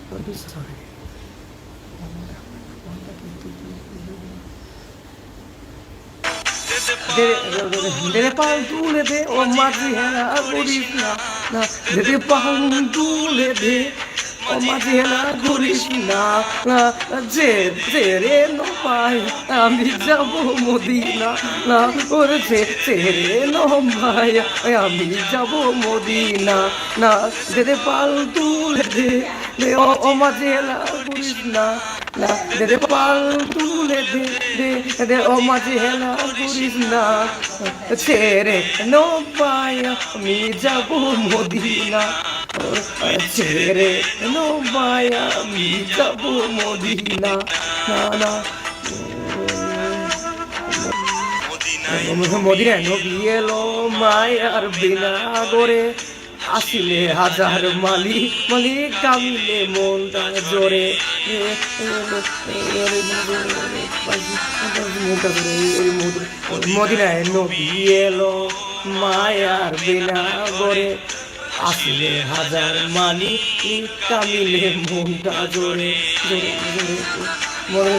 sorry দে পাল তুলে দে ও মাঝি হেলা করিস না না দে পাল তুলে দে ও মাঝি হেলা করিস না না যে রে নপাই আমি যাব মদিনা না ওরে রে নপাই আমি যাব মদিনা না দে পাল তুলে দে ও মাঝি হেলা করিস না না দে পাল তুলে দে ও মাঝি হেলা করিস না ছেড়ে নৌপাই আমি যাব মদিনা ছেড়ে নৌপাই আমি যাব মদিনা না না মদিনায় নবী এলো মায়ার বিনা করে আসিলে হাজার মালিক কামিলে মনটা জোরে মদিনায় নবী এলো মায়ার বিনা করে আসিলে হাজার মালিক কামিলে মনটা জোরে জোরে জোরে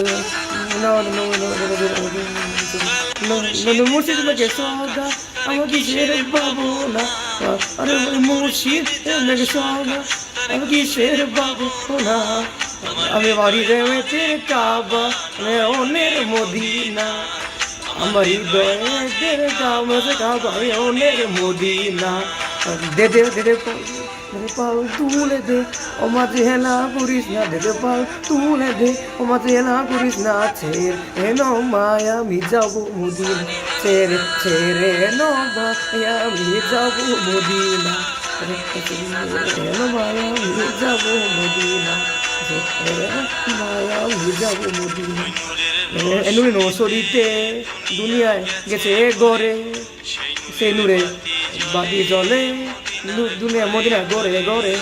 মুর্শিদ মেঘে সগা আমার কিসের বাবু না আরে মুর্শিদ মেঘে সগা আমি কিসের বাবু না আমি বাড়ি রেমেতে কাবা অনের মদিনা আমার হৃদয়ের কামড়ে কাবা অনের মদিনা দে দে দে দে পাল তুলে দে ও মাঝে হেলা করিস না দে পাল তুলে দে ও মাঝে হেলা করিস না ছেড়ে মায়া আমি যাব মদিনা ছেড়ে মায়া আমি যাব মদিনা মায়া আমি যাব মদিনা মায়া আমি যাব মদিনা এনুরে নসরিতে দুনিয়ায় গেছে গড়ে সে নূরে বাদি জলে দুনিয়া মদিনা গড়ে গড়ে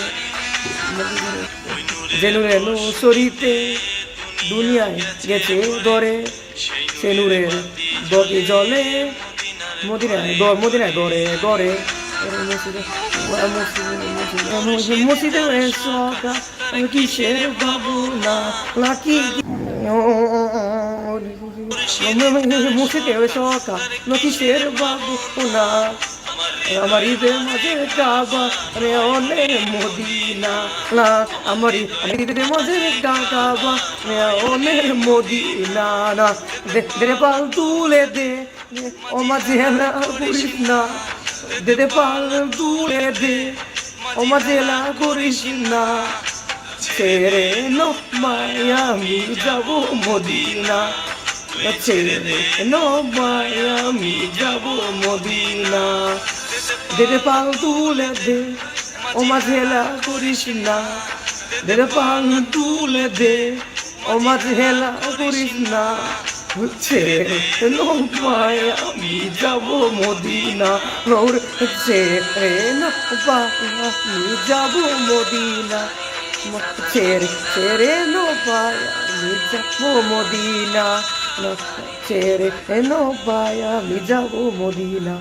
যে নূরে নসরিতে দুনিয়ায় গেছে গড়ে সে নূরে বাদি জলে মদিনায় গড়ে গড়ে মসজিদে সকা কিসের বাবু না নাকি মুখে সকা কিসের বাবু না আমার ঈদের মাঝে কাবা রে অনেক মদিনা না আমার ঈদের মাঝে কাবা রে অনেক মদিনা না দে পাল তুলে দে ও মাঝে হেলা করিস না দে পাল তুলে দে ও মাঝে হেলা করিস না ছেড়ে মায়া আমি যাব মদিনা ছেড়ে মায়া আমি যাব মদিনা দে পাল তুলে দে ও মাঝে হেলা করিস না দে পাল তুলে দে ও মাঝে হেলা করিস না ছেড়ে মায়া আমি যাব মদিনা ছেড়ে আমি যাব মদিনা ছেড়ে পায়া আমি যাব মদিনা ছেড়ে পায়া আমি যাব মদিনা